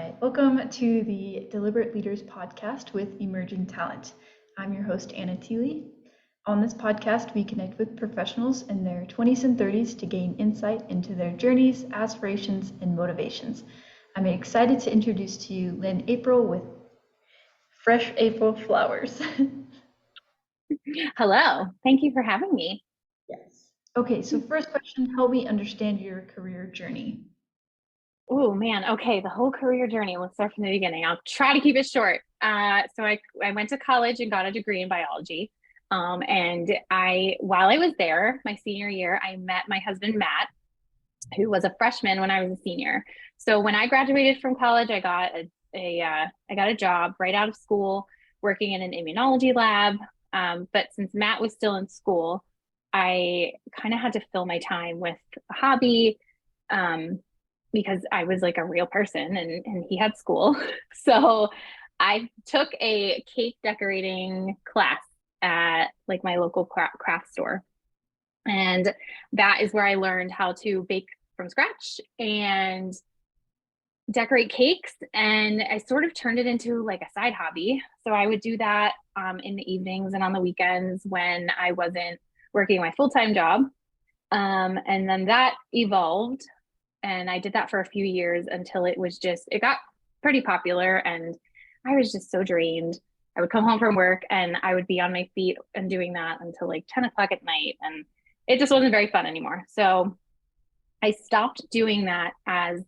Hi, welcome to the Deliberate Leaders podcast with Emerging Talent. I'm your host, Anna Thiele. On this podcast, we connect with professionals in their 20s and 30s to gain insight into their journeys, aspirations, and motivations. I'm excited to introduce to you Lynn April with Fresh April Flowers. Hello, thank you for having me. Yes. Okay, so first question, help me understand your career journey. Oh man, okay, the whole career journey. Let's start from the beginning. I'll try to keep it short. So I went to college and got a degree in biology. And while I was there, my senior year, I met my husband Matt, who was a freshman when I was a senior. So when I graduated from college, I got a job right out of school, working in an immunology lab. But since Matt was still in school, I kind of had to fill my time with a hobby. Because I was like a real person and he had school. So I took a cake decorating class at like my local craft store. And that is where I learned how to bake from scratch and decorate cakes. And I sort of turned it into like a side hobby. So I would do that in the evenings and on the weekends when I wasn't working my full-time job. And then that evolved, and I did that for a few years until it got pretty popular and I was just so drained. I would come home from work and I would be on my feet and doing that until like 10 o'clock at night. And it just wasn't very fun anymore. So I stopped doing that as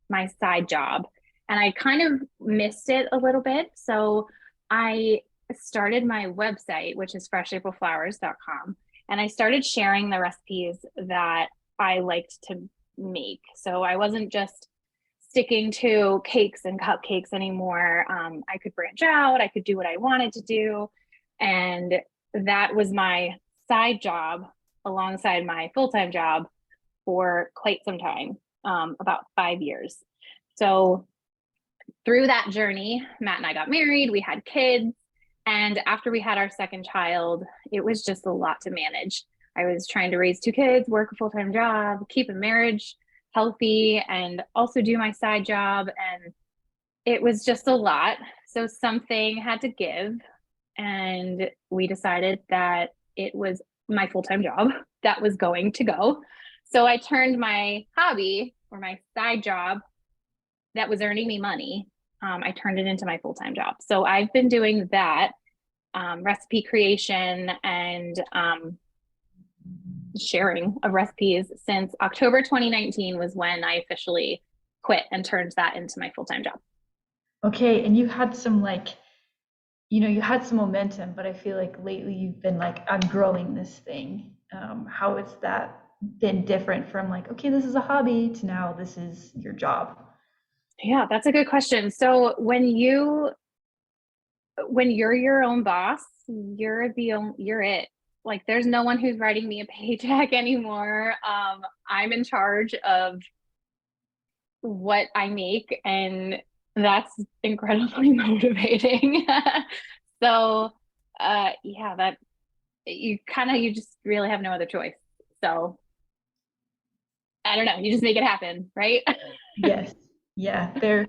my side job and I kind of missed it a little bit. So I started my website, which is freshaprilflowers.com. And I started sharing the recipes that I liked to make. So I wasn't just sticking to cakes and cupcakes anymore. I could branch out, I could do what I wanted to do. And that was my side job alongside my full-time job for quite some time, about 5 years. So through that journey, Matt and I got married, we had kids. And after we had our second child, it was just a lot to manage. I was trying to raise 2 kids, work a full-time job, keep a marriage healthy, and also do my side job. And it was just a lot. So something had to give. And we decided that it was my full-time job that was going to go. So I turned my hobby or my side job that was earning me money. I turned it into my full-time job. So I've been doing that, recipe creation and sharing of recipes since October 2019 was when I officially quit and turned that into my full-time job. Okay, and you had some you had some momentum, but I feel like lately you've been like, I'm growing this thing. How has that been different from like, okay, this is a hobby to now this is your job? Yeah, that's a good question. So when you're your own boss, you're it. Like there's no one who's writing me a paycheck anymore. I'm in charge of what I make, and that's incredibly motivating. So yeah, that you just really have no other choice. So I don't know, you just make it happen, right? Yes. Yeah, there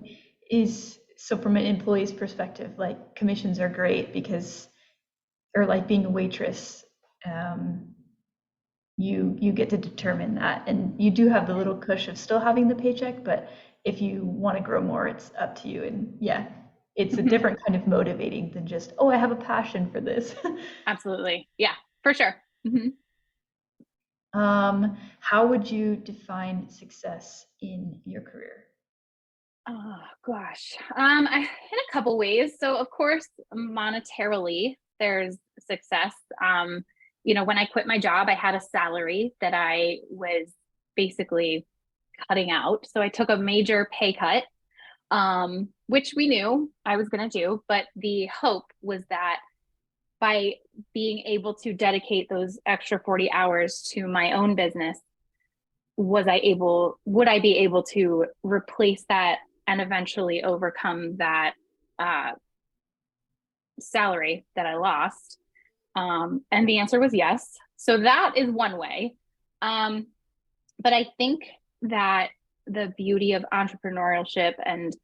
is, so from an employee's perspective, like commissions are great because, or like being a waitress, um, you get to determine that, and you do have the little push of still having the paycheck, but if you want to grow more, it's up to you. And yeah, it's a different kind of motivating than just, oh, I have a passion for this. Absolutely. Yeah, for sure. Mm-hmm. How would you define success in your career? Oh gosh. In a couple ways. So of course, monetarily, there's success. When I quit my job, I had a salary that I was basically cutting out. So I took a major pay cut, which we knew I was going to do. But the hope was that by being able to dedicate those extra 40 hours to my own business, would I be able to replace that and eventually overcome that uh, salary that I lost? And the answer was yes. So that is one way. But I think that the beauty of entrepreneurship and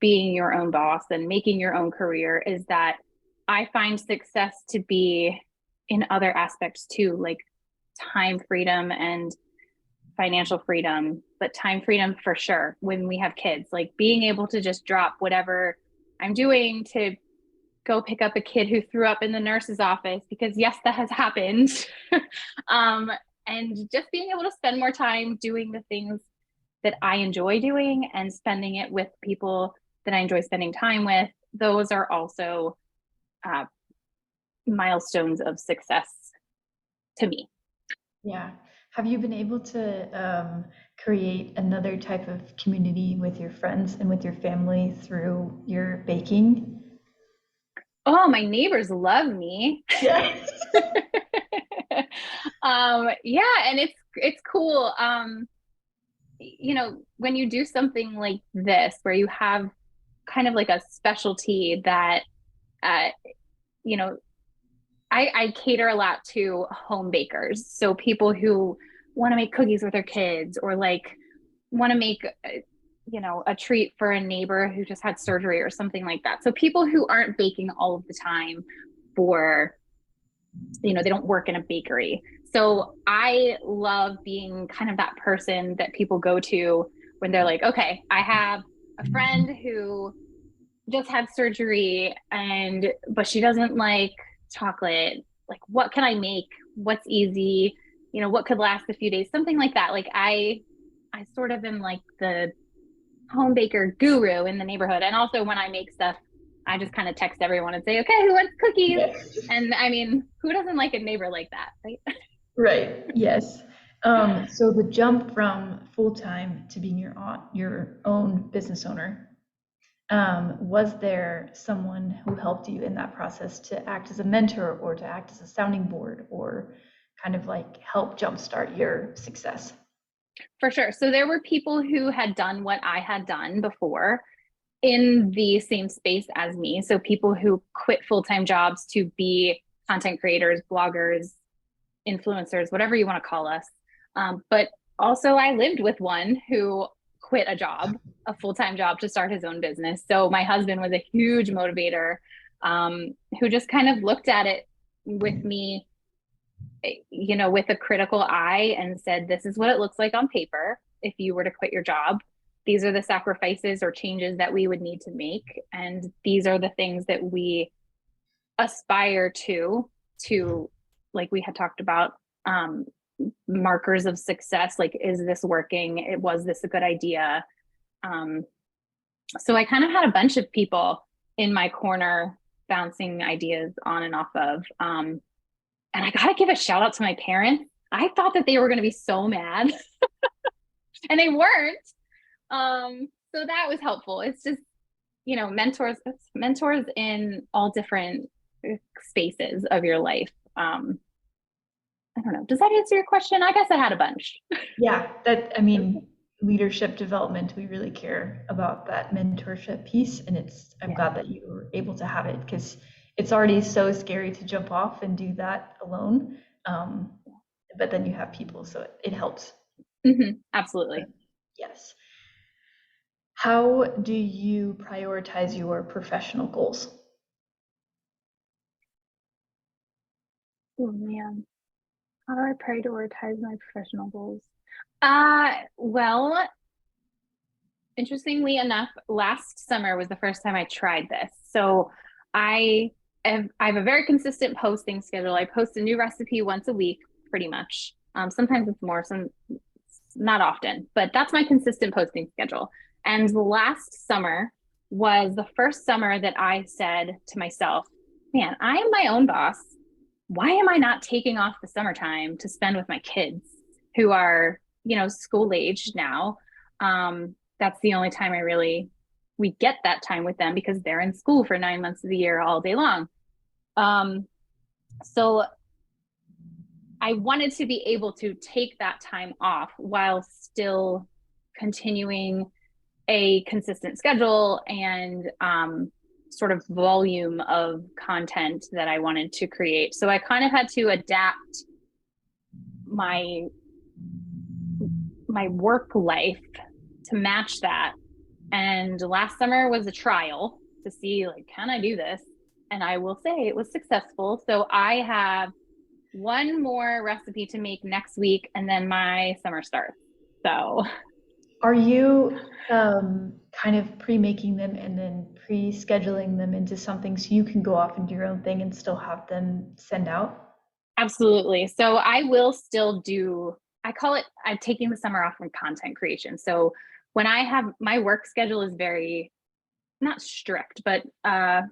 being your own boss and making your own career is that I find success to be in other aspects too, like time freedom and financial freedom, but time freedom for sure when we have kids, like being able to just drop whatever I'm doing to go pick up a kid who threw up in the nurse's office, because yes, that has happened. um, and just being able to spend more time doing the things that I enjoy doing and spending it with people that I enjoy spending time with. Those are also uh, milestones of success to me. Yeah. Have you been able to create another type of community with your friends and with your family through your baking? Oh, my neighbors love me. Yeah. Yeah, and it's cool. When you do something like this, where you have kind of like a specialty that, uh, you know, I cater a lot to home bakers. So people who want to make cookies with their kids, or like want to make, a treat for a neighbor who just had surgery or something like that. So people who aren't baking all of the time for, they don't work in a bakery. So I love being kind of that person that people go to when they're like, okay, I have a friend who just had surgery but she doesn't like chocolate. Like, what can I make? What's easy? What could last a few days? Something like that. Like I sort of am like the home baker guru in the neighborhood. And also when I make stuff, I just kind of text everyone and say, okay, who wants cookies? Yeah. And I mean, who doesn't like a neighbor like that, right? Right. Yes. So the jump from full time to being your own business owner, was there someone who helped you in that process to act as a mentor or to act as a sounding board or kind of like help jumpstart your success? For sure. So there were people who had done what I had done before in the same space as me. So people who quit full-time jobs to be content creators, bloggers, influencers, whatever you want to call us. But also, I lived with one who quit a full-time job to start his own business. So my husband was a huge motivator, who just kind of looked at it with me, with a critical eye and said, this is what it looks like on paper. If you were to quit your job, these are the sacrifices or changes that we would need to make. And these are the things that we aspire to, like we had talked about, um, markers of success. Like, is this working? Was this a good idea? Um, so I kind of had a bunch of people in my corner bouncing ideas on and off of. And I got to give a shout out to my parents. I thought that they were going to be so mad, and they weren't. So that was helpful. It's just, mentors in all different spaces of your life. I don't know. Does that answer your question? I guess I had a bunch. Yeah, leadership development, we really care about that mentorship piece. And I'm glad that you were able to have it because it's already so scary to jump off and do that alone. But then you have people, so it helps. Mm-hmm. Absolutely. Yes. How do you prioritize your professional goals? Oh man, how do I prioritize my professional goals? Well, interestingly enough, last summer was the first time I tried this. So I have a very consistent posting schedule. I post a new recipe once a week, pretty much. Sometimes it's more, not often, but that's my consistent posting schedule. And last summer was the first summer that I said to myself, man, I am my own boss. Why am I not taking off the summertime to spend with my kids who are, school age now? That's the only time we get that time with them because they're in school for 9 months of the year all day long. So I wanted to be able to take that time off while still continuing a consistent schedule and sort of volume of content that I wanted to create. So I kind of had to adapt my work life to match that And last summer was a trial to see, like, can I do this? And I will say it was successful. So I have one more recipe to make next week, and then my summer starts. So Are you kind of pre-making them and then pre-scheduling them into something so you can go off and do your own thing and still have them send out? absolutely. So I will still do, I call it, I'm taking the summer off from content creation. So when I have my work schedule is very, not strict, but not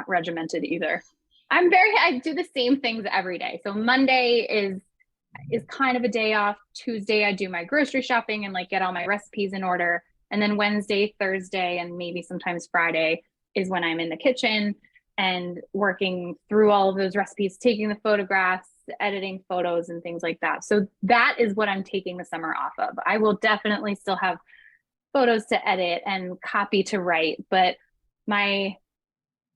regimented either. I do the same things every day. So Monday is kind of a day off. Tuesday I do my grocery shopping and like get all my recipes in order. And then Wednesday, Thursday, and maybe sometimes Friday is when I'm in the kitchen and working through all of those recipes, taking the photographs, editing photos and things like that. So that is what I'm taking the summer off of. I will definitely still have photos to edit and copy to write, but my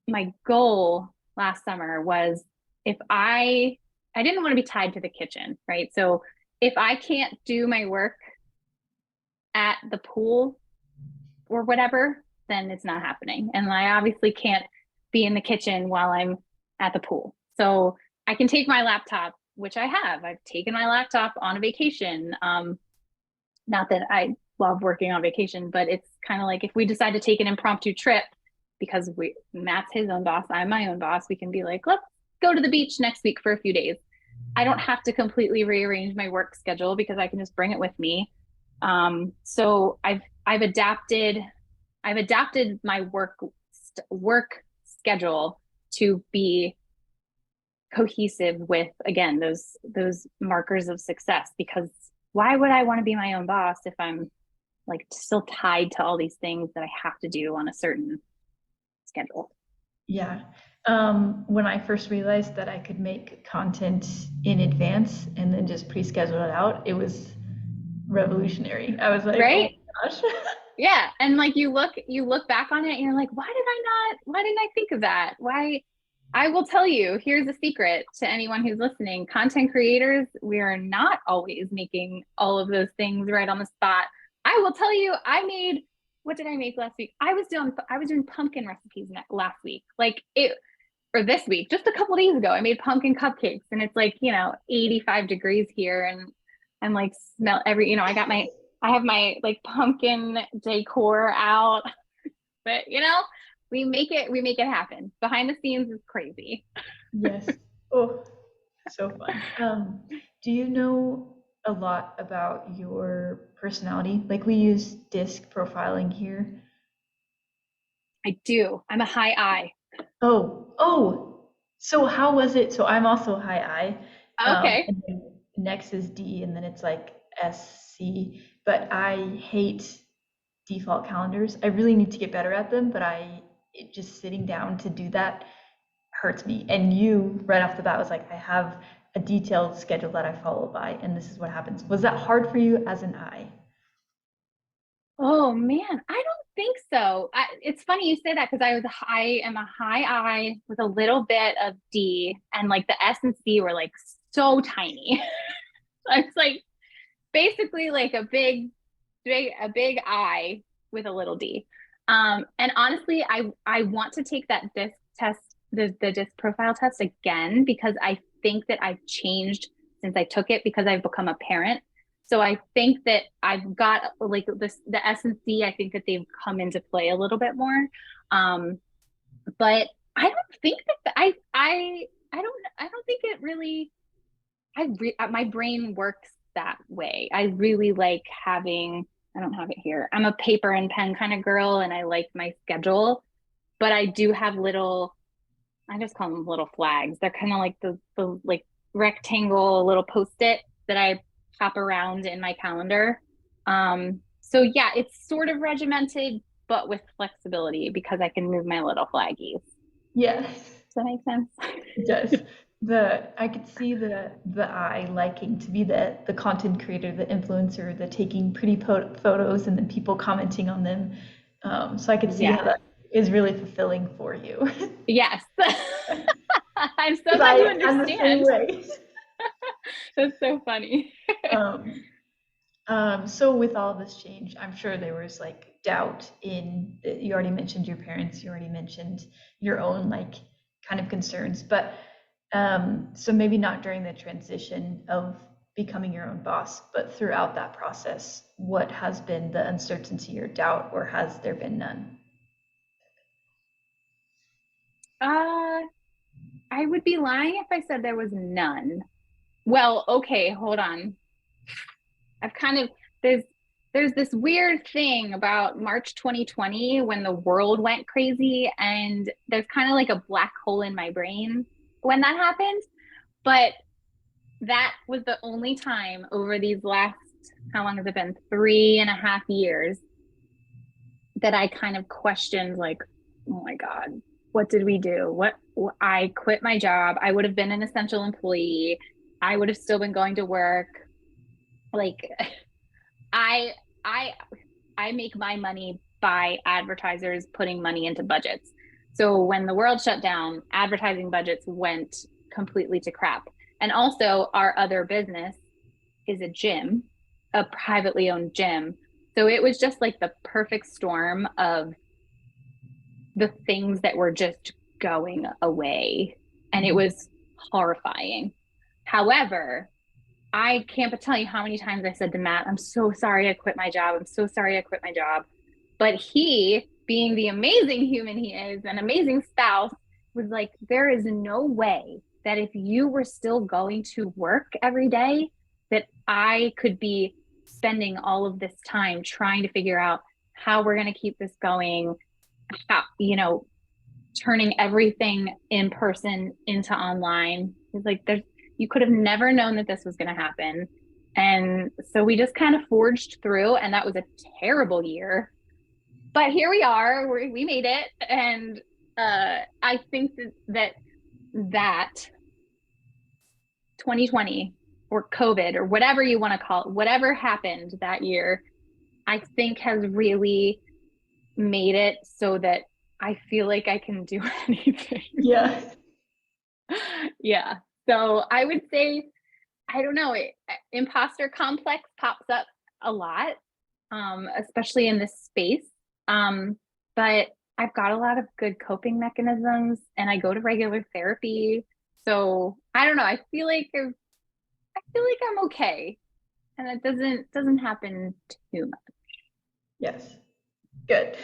my goal last summer was, if I didn't want to be tied to the kitchen, right? So if I can't do my work at the pool or whatever, then it's not happening. And I obviously can't be in the kitchen while I'm at the pool. So I can take my laptop, which I have. I've taken my laptop on a vacation. Not that I love working on vacation, but it's kind of like if we decide to take an impromptu trip, because Matt's his own boss, I'm my own boss, we can be like, let's go to the beach next week for a few days. I don't have to completely rearrange my work schedule because I can just bring it with me. So I've adapted my work schedule to be cohesive with, again, those markers of success, because why would I want to be my own boss if I'm like still tied to all these things that I have to do on a certain schedule? Yeah. When I first realized that I could make content in advance and then just pre-schedule it out, it was revolutionary. I was like, oh Right? my gosh. Yeah. And like you look back on it and you're like, why didn't I think of that? Why? I will tell you, here's a secret to anyone who's listening. Content creators, we are not always making all of those things right on the spot. I will tell you, what did I make last week? I was doing pumpkin recipes last week. Like it or this week, just a couple days ago, I made pumpkin cupcakes, and it's like, 85 degrees here, and I'm like smell every, I have my like pumpkin decor out, but we make it happen. Behind the scenes is crazy. Yes. Oh, so fun. Do you know a lot about your personality? Like we use disc profiling here. I do. I'm a high I. Oh. So how was it? So I'm also high I, Okay. and then next is D, and then it's like SC. But I hate default calendars. I really need to get better at them, but just sitting down to do that hurts me. And you, right off the bat, was like, I have a detailed schedule that I follow by, and this is what happens. Was that hard for you as an I? Oh man, I don't think so. It's funny you say that because I am a high I with a little bit of D, and like the S and C were like so tiny. It's like basically like a big I with a little D. And honestly, I want to take that disc test, the disc profile test again, because I think that I've changed since I took it because I've become a parent. So I think that I've got like the S and C. I think that they've come into play a little bit more. Um, but I don't think that I don't think it really. My brain works that way. I really like having, I don't have it here. I'm a paper and pen kind of girl, and I like my schedule, but I do have I just call them little flags. They're kind of like the like rectangle little post-it that I pop around in my calendar. So yeah, it's sort of regimented, but with flexibility because I can move my little flaggies. Yes, Does that make sense? it does. I could see the I liking to be the content creator, the influencer, the taking pretty photos and then people commenting on them. So I could see how Yeah. that is really fulfilling for you. Yes. I'm so Because glad you I'm the same understand. way. That's so funny. Um, So with all this change, I'm sure there was like doubt in, you already mentioned your parents, you already mentioned your own like kind of concerns, but so maybe not during the transition of becoming your own boss, but throughout that process, what has been the uncertainty or doubt, or has there been none? Uh, I would be lying if I said there was none. Well, okay, hold on. I've kind of there's there's this weird thing about March 2020 when the world went crazy, and there's kind of like a black hole in my brain when that happened. But that was the only time over these last, how long has it been? 3.5 years that I kind of questioned, like, oh my God, what did we do? I quit my job. I would have been an essential employee. I would have still been going to work. Like, I I I make my money by advertisers putting money into budgets. So when the world shut down, advertising budgets went completely to crap. And also our other business is a gym, a privately owned gym. So it was just like the perfect storm of the things that were just going away. And it was horrifying. However, I can't but tell you how many times I said to Matt, I'm so sorry I quit my job. I'm so sorry I quit my job. But he, being the amazing human he is, an amazing spouse, was like, there is no way that if you were still going to work every day, that I could be spending all of this time trying to figure out how we're going to keep this going, how, turning everything in person into online. He's like, you could have never known that this was going to happen. And so we just kind of forged through, and that was a terrible year. But here we are, we made it. And I think that 2020 or COVID or whatever you want to call it, whatever happened that year, I think has really made it so that I feel like I can do anything. Yeah. Yeah. So I would say, I don't know, imposter complex pops up a lot, especially in this space. But I've got a lot of good coping mechanisms, and I go to regular therapy. So I don't know. I feel like I'm okay, and it doesn't happen too much. Yes. Good.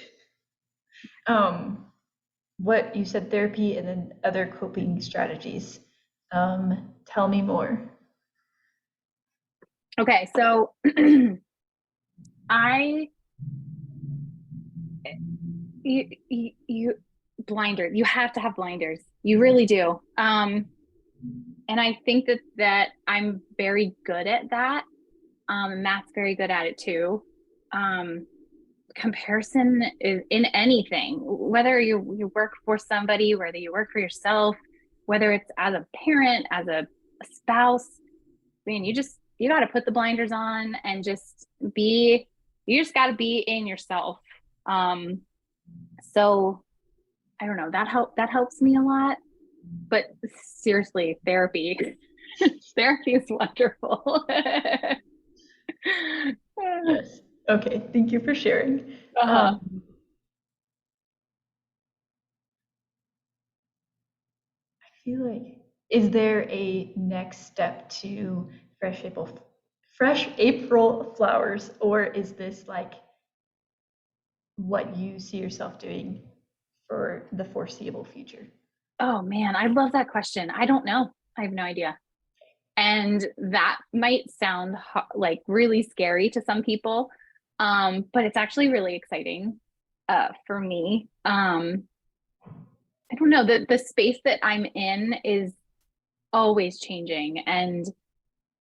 Um, what you said therapy and then other coping strategies. Tell me more. Okay, so I you blinders. You have to have blinders. You really do. And I think that I'm very good at that. Matt's very good at it too. Um, Comparison is in anything, whether you work for somebody, whether you work for yourself, whether it's as a parent, as a spouse. I mean, you got to put the blinders on and just be. You just got to be in yourself. Um, so I don't know, that helps me a lot. But seriously, therapy. Therapy is wonderful. Yes. Okay. Thank you for sharing. Uh-huh. I feel like, is there a next step to Fresh April, Fresh April flowers, or is this like what you see yourself doing for the foreseeable future? Oh man, I love that question. I don't know. I have no idea. And that might sound like really scary to some people, but it's actually really exciting for me. I don't know, the space that I'm in is always changing, and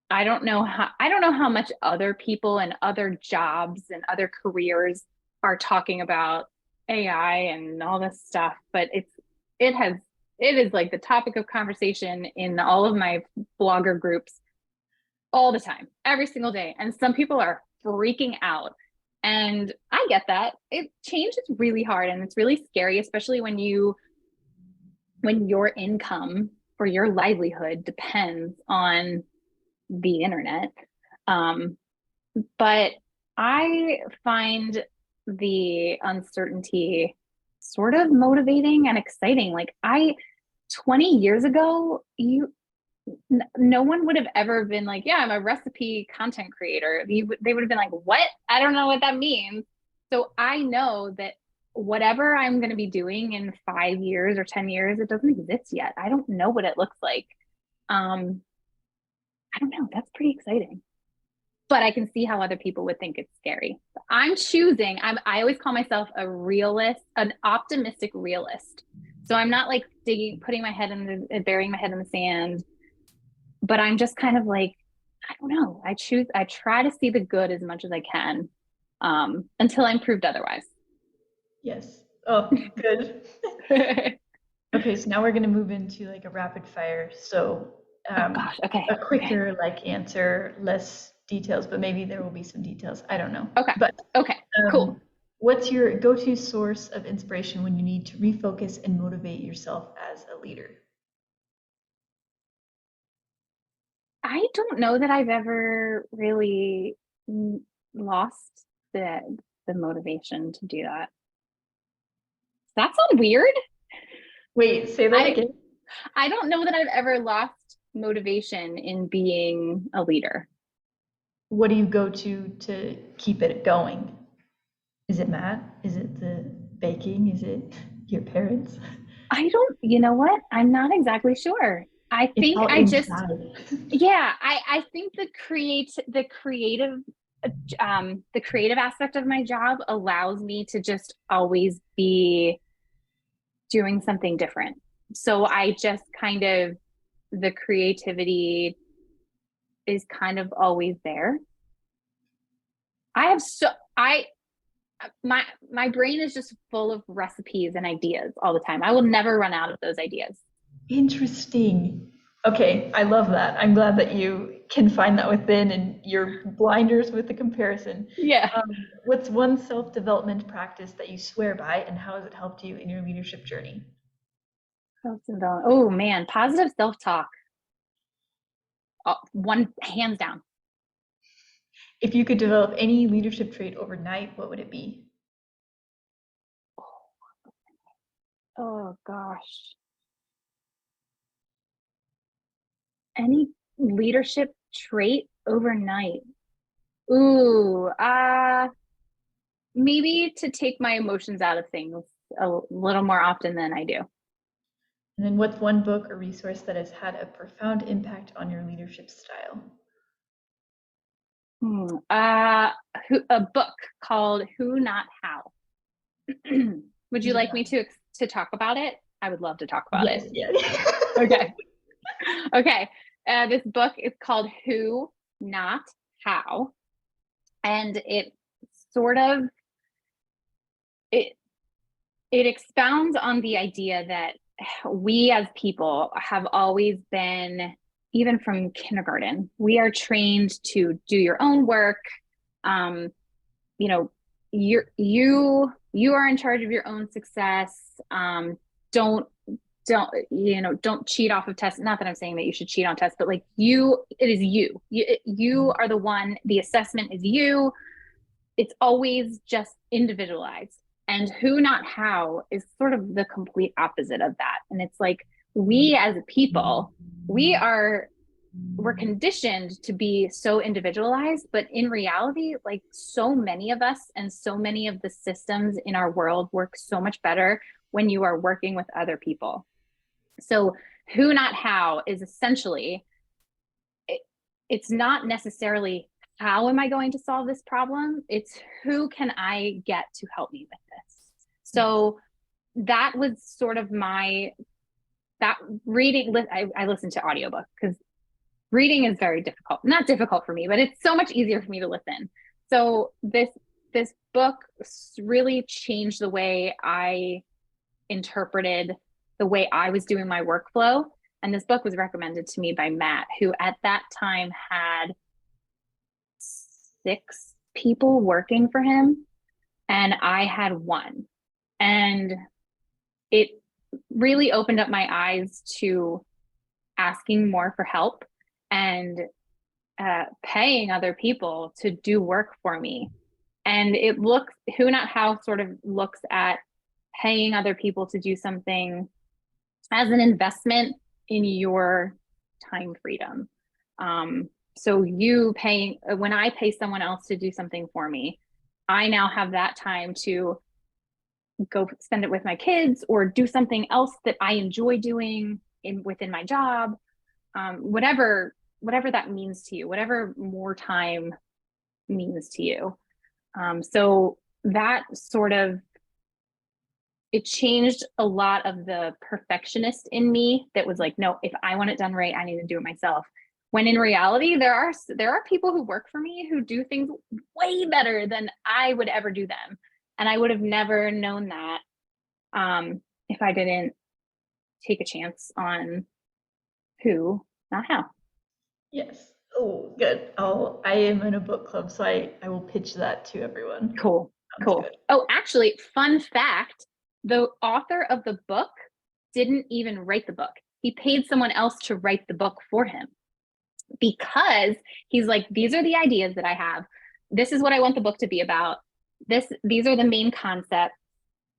I don't know how much other people and other jobs and other careers are talking about AI and all this stuff, but it has it is like the topic of conversation in all of my blogger groups all the time, every single day. And some people are freaking out. And I get that. Change is really hard and it's really scary, especially when your income or your livelihood depends on the internet. Um, but I find the uncertainty sort of motivating and exciting. Like, 20 years ago, no one would have ever been like, yeah, I'm a recipe content creator. They would have been like, what? I don't know what that means. So I know that whatever I'm going to be doing in 5 years or 10 years, it doesn't exist yet. I don't know what it looks like. Um, I don't know. That's pretty exciting. But I can see how other people would think it's scary. I always call myself a realist, an optimistic realist. So I'm not like putting my head in burying my head in the sand, but I'm just kind of like, I don't know. I try to see the good as much as I can, until I'm proved otherwise. Yes. Oh, good. Okay, so now we're gonna move into like a rapid fire. So Oh um, gosh. Okay. a Okay. quicker like answer, less details, but maybe there will be some details. I don't know. Okay. But Okay. Cool. what's your go-to source of inspiration when you need to refocus and motivate yourself as a leader? I don't know that I've ever really lost the motivation to do that. That sounds weird. Wait, say that I again. I don't know that I've ever lost motivation in being a leader. What do you go to keep it going? Is it Matt? Is it the baking? Is it your parents? I don't, you know what? I'm not exactly sure. I It's think all I just, inside. yeah, I think the creative aspect of my job allows me to just always be doing something different. So I just kind of, the creativity is kind of always there. I have so, I, my brain is just full of recipes and ideas all the time. I will never run out of those ideas. Interesting. Okay, I love that. I'm glad that you can find that within and your blinders with the comparison. Yeah. What's one self-development practice that you swear by, and how has it helped you in your leadership journey? Oh man, positive self-talk. One hands down. If you could develop any leadership trait overnight, what would it be? Oh gosh. Any leadership trait overnight? Ooh, maybe to take my emotions out of things a little more often than I do. And then what's one book or resource that has had a profound impact on your leadership style? Hmm. A book called Who Not How. Would you Is it like me to talk about it? I would love to talk about it. Yes, yeah. Okay. Okay. This book is called Who Not How, and sort of it it expounds on the idea that we as people have always been, even from kindergarten, we are trained to do your own work. um, you know, you are in charge of your own success. Don't don't cheat off of tests. Not that I'm saying that you should cheat on tests, but like, it is you are the one. The assessment is you. It's always just individualized. And Who Not How is sort of the complete opposite of that. And it's like, we as a people, we are we're conditioned to be so individualized, but in reality, like, so many of us and so many of the systems in our world work so much better when you are working with other people. So Who Not How is essentially, it, it's not necessarily how am I going to solve this problem, it's who can I get to help me with this. Yes. So that was sort of my that reading. I listened to audiobook because reading is very difficult. Not difficult for me, but it's so much easier for me to listen. So this book really changed the way I interpreted the way I was doing my workflow. And this book was recommended to me by Matt, who at that time had 6 people working for him, and I had one. And it really opened up my eyes to asking more for help and paying other people to do work for me. And it looks, Who Not How sort of looks at paying other people to do something as an investment in your time freedom. So when I pay someone else to do something for me, I now have that time to go spend it with my kids or do something else that I enjoy doing within my job. Whatever that means to you, whatever more time means to you. So that sort of, it changed a lot of the perfectionist in me that was like, no, if I want it done right, I need to do it myself. When in reality, there are people who work for me who do things way better than I would ever do them. And I would have never known that if I didn't take a chance on who, not how. Yes. Oh, good. I am in a book club, so I will pitch that to everyone. Cool. Sounds Cool. good. Oh, actually, fun fact, the author of the book didn't even write the book. He paid someone else to write the book for him because he's like, these are the ideas that I have. This is what I want the book to be about. These are the main concepts.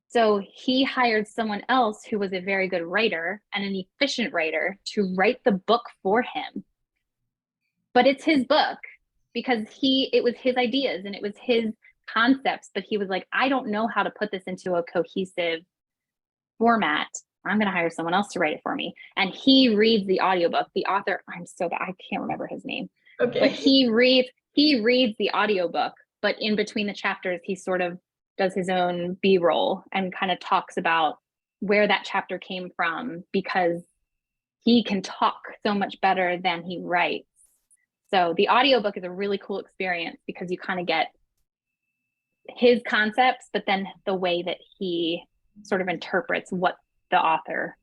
So he hired someone else who was a very good writer and an efficient writer to write the book for him. But it's his book because it was his ideas and it was his concepts, but he was like, I don't know how to put this into a cohesive format. I'm going to hire someone else to write it for me. And he reads the audiobook. The author, I'm so bad, I can't remember his name. Okay. But he reads the audiobook, but in between the chapters, he sort of does his own B-roll and kind of talks about where that chapter came from because he can talk so much better than he writes. So the audiobook is a really cool experience because you kind of get his concepts, but then the way that he sort of interprets what the author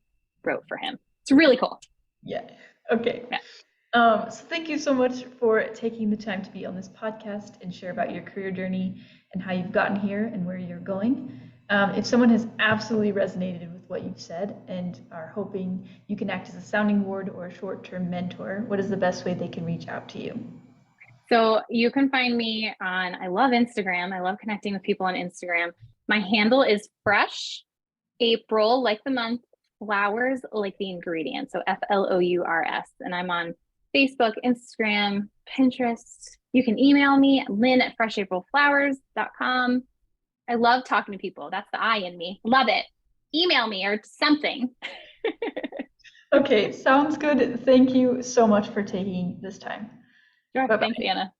wrote for him. It's really cool. Yeah. Okay. Yeah. So thank you so much for taking the time to be on this podcast and share about your career journey and how you've gotten here and where you're going. If someone has absolutely resonated with what you've said and are hoping you can act as a sounding board or a short-term mentor, what is the best way they can reach out to you? So you can find me on, I love Instagram. I love connecting with people on Instagram. My handle is Fresh April, like the month, Flowers, like the ingredient. So Flours. And I'm on Facebook, Instagram, Pinterest. You can email me, lynn@freshaprilflowers.com. I love talking to people. That's the I in me. Love it. Email me or something. Okay, sounds good. Thank you so much for taking this time. Sure. Bye-bye. Thanks, Anna.